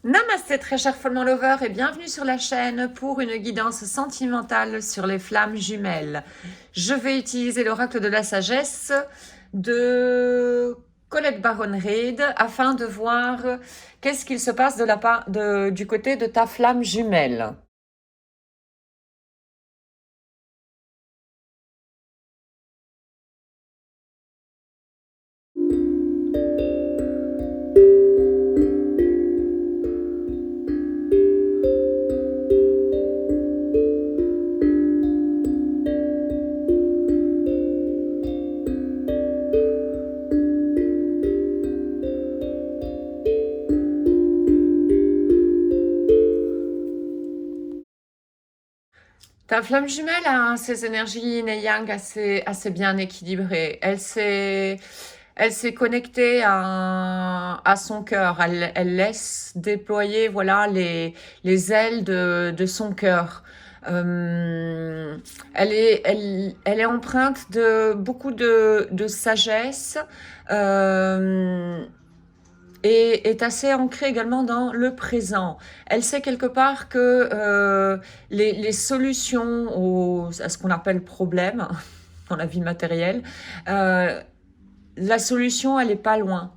Namasté très cher follement lover et bienvenue sur la chaîne pour une guidance sentimentale sur les flammes jumelles. Je vais utiliser l'oracle de la sagesse de Colette Baron Reid afin de voir qu'est-ce qu'il se passe du côté de ta flamme jumelle. Ta flamme jumelle a ses énergies yin et yang assez bien équilibrées. Elle s'est connectée à son cœur. Elle laisse déployer voilà, les ailes de son cœur. Elle est empreinte de beaucoup de sagesse. Et est assez ancrée également dans le présent. Elle sait quelque part que les solutions à ce qu'on appelle problème dans la vie matérielle, la solution, elle n'est pas loin.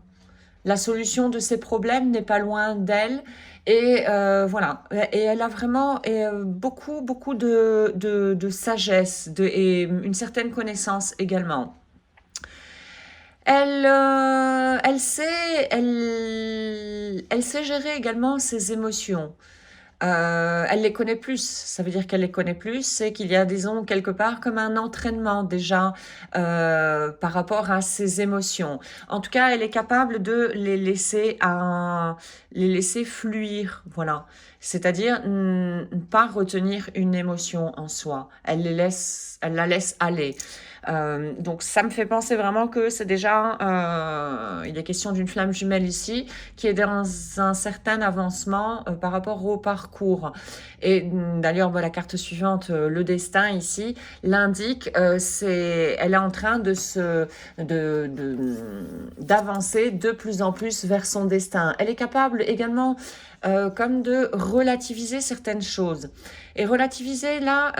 La solution de ces problèmes n'est pas loin d'elle. Et voilà. Et elle a vraiment beaucoup de sagesse et une certaine connaissance également. Elle sait gérer également ses émotions. Elle les connaît plus. Ça veut dire qu'elle les connaît plus, c'est qu'il y a, disons, quelque part comme un entraînement déjà par rapport à ses émotions. En tout cas, elle est capable de les laisser fluir, voilà. C'est-à-dire ne pas retenir une émotion en soi. Elle la laisse aller. Donc ça me fait penser vraiment que c'est déjà, il est question d'une flamme jumelle ici, qui est dans un certain avancement par rapport au parcours. Et d'ailleurs, la carte suivante, le destin ici, l'indique, elle est en train d'avancer de plus en plus vers son destin. Elle est capable également comme de relativiser certaines choses. Et relativiser là,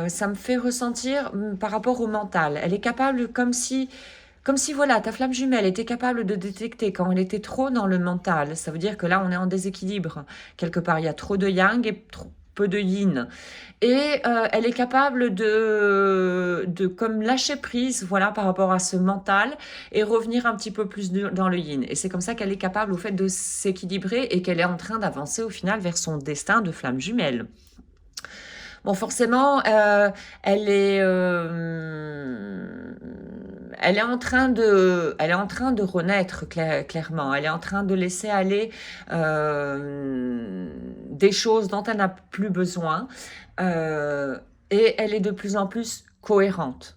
ça me fait ressentir par rapport au mental. Elle est capable comme si voilà, ta flamme jumelle était capable de détecter quand elle était trop dans le mental. Ça veut dire que là, on est en déséquilibre. Quelque part, il y a trop de yang et trop peu de yin. Et elle est capable de comme lâcher prise, voilà, par rapport à ce mental et revenir un petit peu plus dans le yin. Et c'est comme ça qu'elle est capable, au fait, de s'équilibrer et qu'elle est en train d'avancer au final vers son destin de flamme jumelle. Bon, forcément, elle est en train de renaître clairement. Elle est en train de laisser aller des choses dont elle n'a plus besoin. Et elle est de plus en plus cohérente.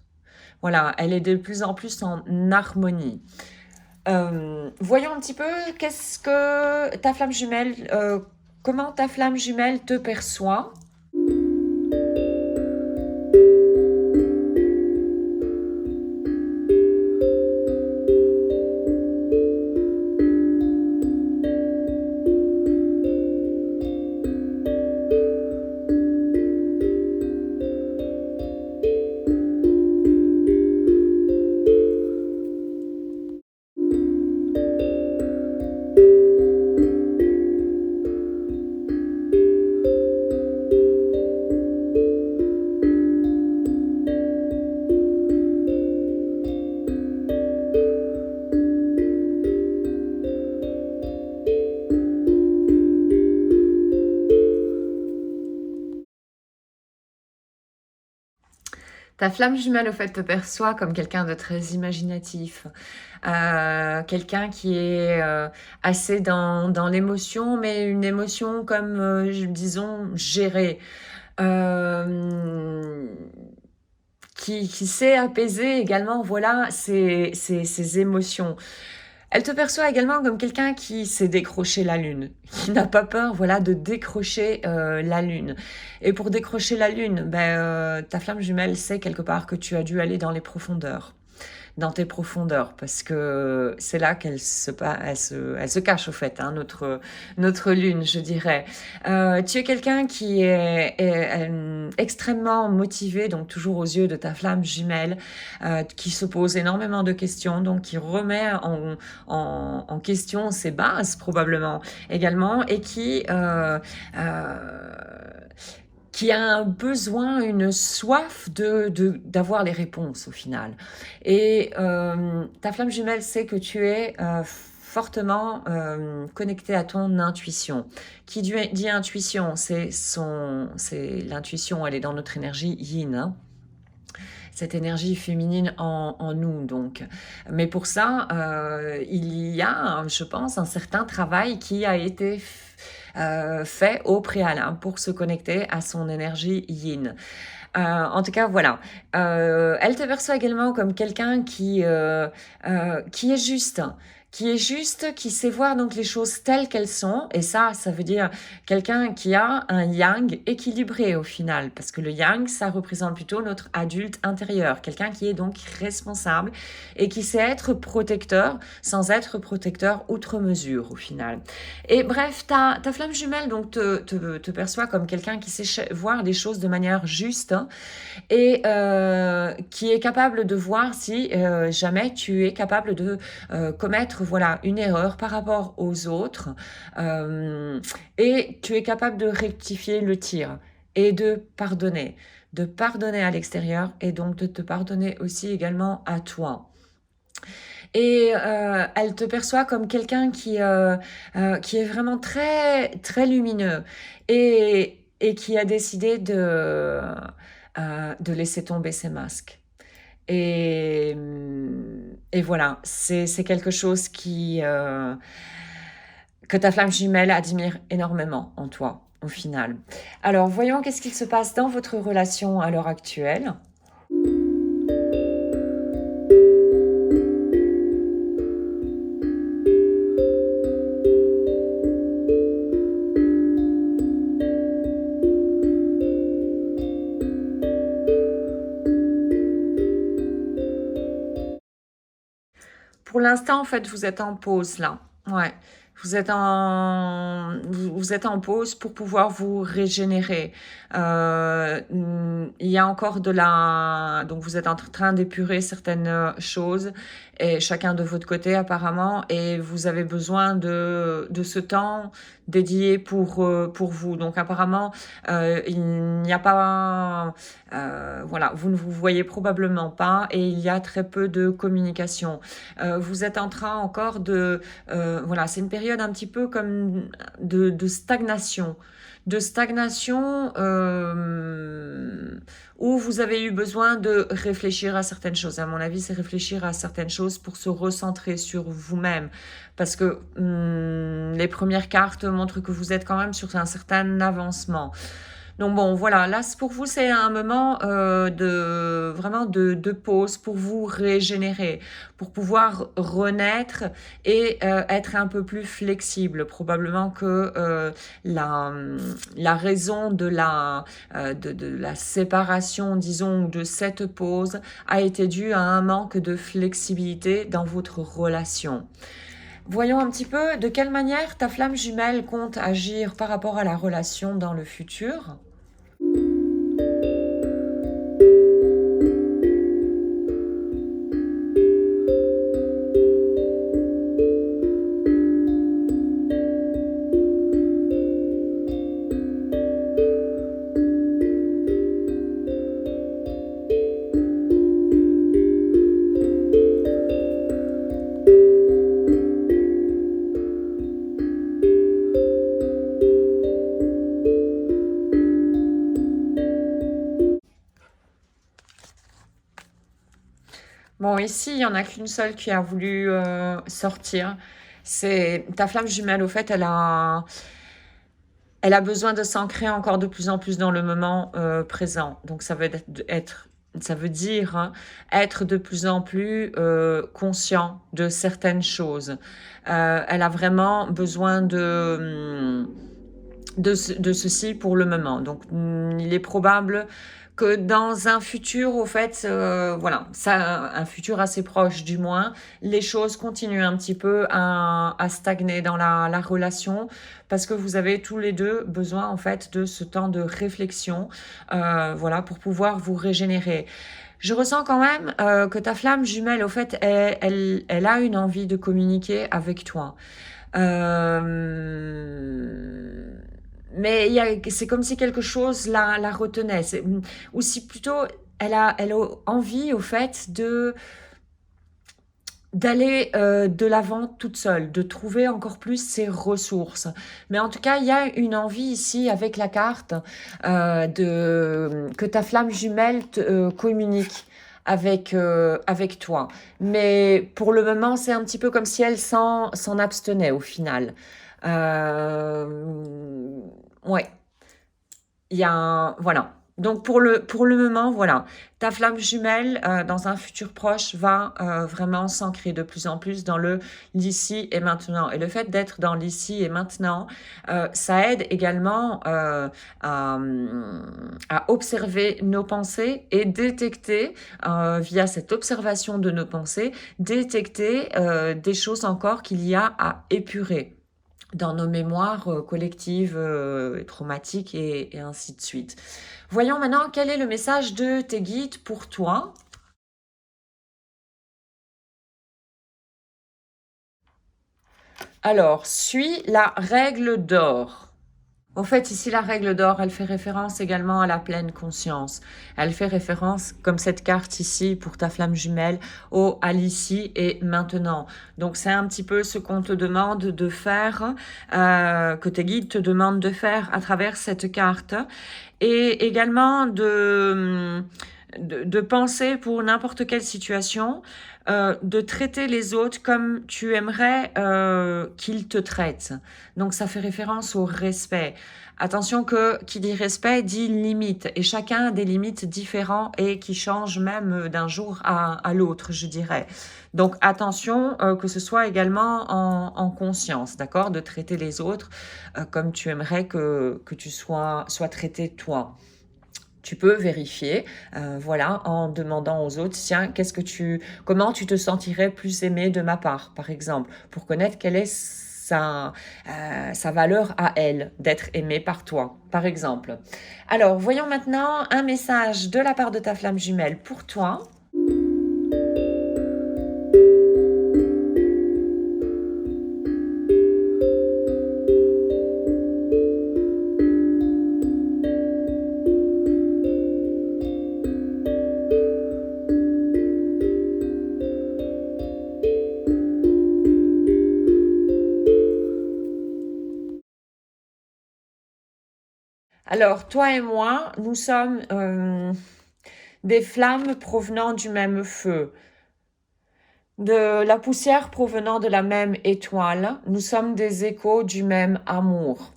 Voilà, elle est de plus en plus en harmonie. Voyons un petit peu qu'est-ce que ta flamme jumelle, comment ta flamme jumelle te perçoit. Ta flamme jumelle, au fait, te perçoit comme quelqu'un de très imaginatif, quelqu'un qui est assez dans l'émotion, mais une émotion comme, disons, gérée, euh, qui sait apaiser également, voilà, ses émotions. Elle te perçoit également comme quelqu'un qui sait décrocher la lune, qui n'a pas peur, voilà, de décrocher la lune. Et pour décrocher la lune, ta flamme jumelle sait quelque part que tu as dû aller dans les profondeurs. dans tes profondeurs, parce que c'est là elle se cache au fait, hein, notre lune, je dirais. Tu es quelqu'un qui est extrêmement motivé, donc toujours aux yeux de ta flamme jumelle, qui se pose énormément de questions, donc qui remet en question ses bases probablement également, et qui a un besoin, une soif d'avoir les réponses au final. Et ta flamme jumelle sait que tu es fortement connecté à ton intuition. Qui dit intuition, c'est l'intuition, elle est dans notre énergie yin, hein, cette énergie féminine en nous, donc. Mais pour ça, il y a, je pense, un certain travail qui a été fait au préalable pour se connecter à son énergie yin. En tout cas, voilà. Elle te perçoit également comme quelqu'un qui est juste, qui sait voir donc les choses telles qu'elles sont. Et ça veut dire quelqu'un qui a un yang équilibré au final. Parce que le yang, ça représente plutôt notre adulte intérieur. Quelqu'un qui est donc responsable et qui sait être protecteur sans être protecteur outre mesure au final. Et bref, ta flamme jumelle donc te perçoit comme quelqu'un qui sait voir les choses de manière juste, hein, et qui est capable de voir si jamais tu es capable de commettre voilà, une erreur par rapport aux autres, et tu es capable de rectifier le tir et de pardonner à l'extérieur et donc de te pardonner aussi également à toi. Et elle te perçoit comme quelqu'un qui est vraiment très, très lumineux et qui a décidé de laisser tomber ses masques. Et, et voilà, c'est quelque chose que ta flamme jumelle admire énormément en toi, au final. Alors, voyons qu'est-ce qu'il se passe dans votre relation à l'heure actuelle. Pour l'instant, en fait, vous êtes en pause là. Ouais. Vous êtes en pause pour pouvoir vous régénérer. Il y a encore donc vous êtes en train d'épurer certaines choses, et chacun de votre côté apparemment, et vous avez besoin de ce temps dédié pour vous. Donc apparemment, il n'y a pas... voilà, vous ne vous voyez probablement pas, et il y a très peu de communication. Vous êtes en train encore voilà, c'est une période un petit peu comme de stagnation. Où vous avez eu besoin de réfléchir à certaines choses. À mon avis, c'est réfléchir à certaines choses pour se recentrer sur vous-même. Parce que les premières cartes montrent que vous êtes quand même sur un certain avancement. Donc bon, voilà, là pour vous c'est un moment vraiment de pause pour vous régénérer, pour pouvoir renaître et être un peu plus flexible. Probablement que la raison de la séparation, disons, de cette pause a été due à un manque de flexibilité dans votre relation. Voyons un petit peu de quelle manière ta flamme jumelle compte agir par rapport à la relation dans le futur. Bon, ici, il n'y en a qu'une seule qui a voulu sortir. C'est ta flamme jumelle, au fait, elle a besoin de s'ancrer encore de plus en plus dans le moment présent. Donc, ça veut dire hein, être de plus en plus conscient de certaines choses. Elle a vraiment besoin de ceci pour le moment. Donc, il est probable que dans un futur, au fait, voilà, ça, un futur assez proche du moins, les choses continuent un petit peu à stagner dans la relation parce que vous avez tous les deux besoin en fait de ce temps de réflexion, voilà, pour pouvoir vous régénérer. Je ressens quand même que ta flamme jumelle, au fait, elle a une envie de communiquer avec toi. Mais c'est comme si quelque chose la retenait. Ou si plutôt, elle a envie, au fait, d'aller de l'avant toute seule, de trouver encore plus ses ressources. Mais en tout cas, il y a une envie ici avec la carte que ta flamme jumelle communique avec toi. Mais pour le moment, c'est un petit peu comme si elle s'en abstenait au final. Ouais, il y a voilà. Donc pour le moment, voilà, ta flamme jumelle dans un futur proche va vraiment s'ancrer de plus en plus dans le l'ici et maintenant. Et le fait d'être dans l'ici et maintenant, ça aide également à observer nos pensées et détecter, via cette observation de nos pensées, détecter des choses encore qu'il y a à épurer dans nos mémoires collectives, traumatiques et ainsi de suite. Voyons maintenant quel est le message de tes guides pour toi. Alors, suis la règle d'or. En fait, ici, la règle d'or, elle fait référence également à la pleine conscience. Elle fait référence, comme cette carte ici, pour ta flamme jumelle, à l'ici et maintenant. Donc, c'est un petit peu ce qu'on te demande de faire, que tes guides te demandent de faire à travers cette carte. Et également de penser pour n'importe quelle situation, de traiter les autres comme tu aimerais qu'ils te traitent. Donc ça fait référence au respect. Attention que qui dit respect dit limite, et chacun a des limites différentes et qui changent même d'un jour à l'autre, je dirais. Donc attention que ce soit également en conscience, d'accord, de traiter les autres comme tu aimerais que tu sois traité toi. Tu peux vérifier, voilà, en demandant aux autres, tiens, comment tu te sentirais plus aimé de ma part, par exemple, pour connaître quelle est sa valeur à elle, d'être aimée par toi, par exemple. Alors, voyons maintenant un message de la part de ta flamme jumelle pour toi. Alors, toi et moi, nous sommes des flammes provenant du même feu, de la poussière provenant de la même étoile. Nous sommes des échos du même amour.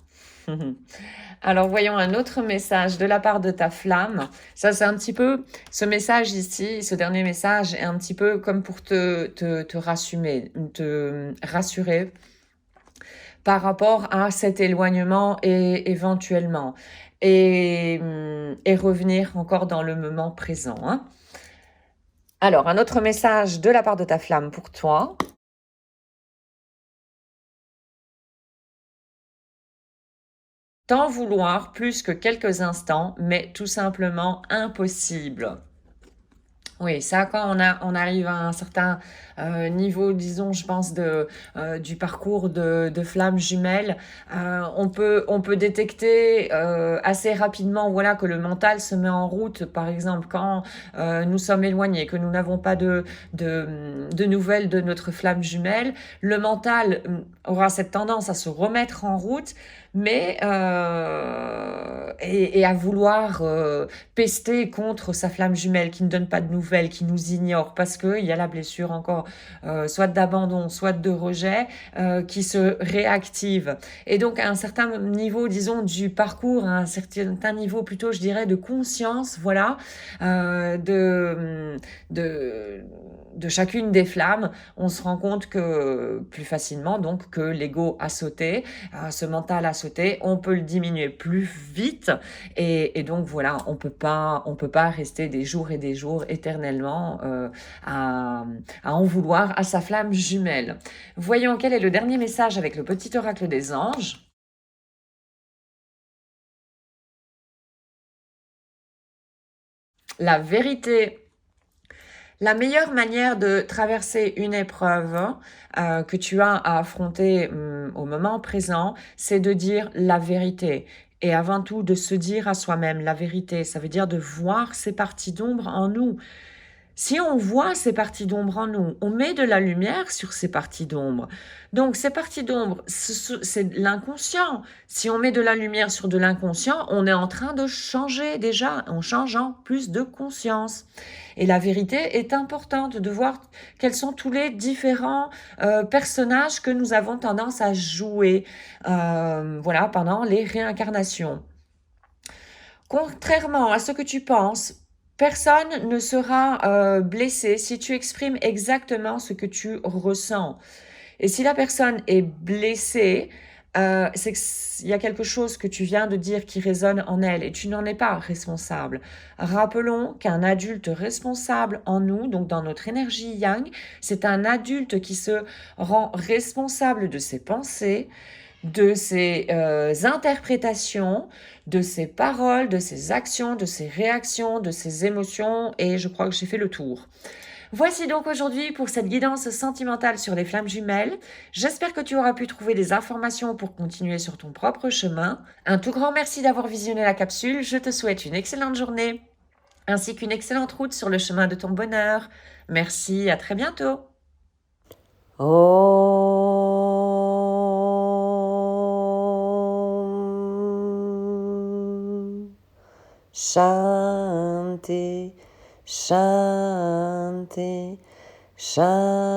Alors, voyons un autre message de la part de ta flamme. Ça, c'est un petit peu, ce message ici, ce dernier message est un petit peu comme pour te rassurer par rapport à cet éloignement et éventuellement. Et revenir encore dans le moment présent. Hein. Alors, un autre message de la part de ta flamme pour toi. T'en vouloir plus que quelques instants, mais tout simplement impossible. Oui, ça, quand on arrive à un certain niveau, disons, je pense, du parcours de flammes jumelles, on peut détecter assez rapidement, voilà, que le mental se met en route. Par exemple, quand nous sommes éloignés, que nous n'avons pas de nouvelles de notre flamme jumelle, le mental aura cette tendance à se remettre en route, mais et à vouloir pester contre sa flamme jumelle qui ne donne pas de nouvelles, qui nous ignore, parce qu'il y a la blessure encore, soit d'abandon, soit de rejet, qui se réactive. Et donc à un certain niveau, disons, du parcours, à un certain niveau plutôt, je dirais, de conscience, voilà, de de chacune des flammes, on se rend compte que plus facilement, donc que l'ego a sauté, ce mental a sauté, on peut le diminuer plus vite et donc voilà, on peut pas rester des jours et des jours éternellement à en vouloir à sa flamme jumelle. Voyons quel est le dernier message avec le petit oracle des anges. La vérité. La meilleure manière de traverser une épreuve que tu as à affronter au moment présent, c'est de dire la vérité. Et avant tout, de se dire à soi-même la vérité. Ça veut dire de voir ces parties d'ombre en nous. Si on voit ces parties d'ombre en nous, on met de la lumière sur ces parties d'ombre. Donc ces parties d'ombre, c'est l'inconscient. Si on met de la lumière sur de l'inconscient, on est en train de changer déjà, en changeant plus de conscience. Et la vérité est importante de voir quels sont tous les différents personnages que nous avons tendance à jouer voilà, pendant les réincarnations. Contrairement à ce que tu penses, personne ne sera blessé si tu exprimes exactement ce que tu ressens. Et si la personne est blessée, c'est qu'il y a quelque chose que tu viens de dire qui résonne en elle et tu n'en es pas responsable. Rappelons qu'un adulte responsable en nous, donc dans notre énergie yang, c'est un adulte qui se rend responsable de ses pensées, de ses interprétations, de ses paroles, de ses actions, de ses réactions, de ses émotions, et je crois que j'ai fait le tour. Voici donc aujourd'hui pour cette guidance sentimentale sur les flammes jumelles. J'espère que tu auras pu trouver des informations pour continuer sur ton propre chemin. Un tout grand merci d'avoir visionné la capsule. Je te souhaite une excellente journée ainsi qu'une excellente route sur le chemin de ton bonheur. Merci, à très bientôt. Shanti, Shanti, Shanti.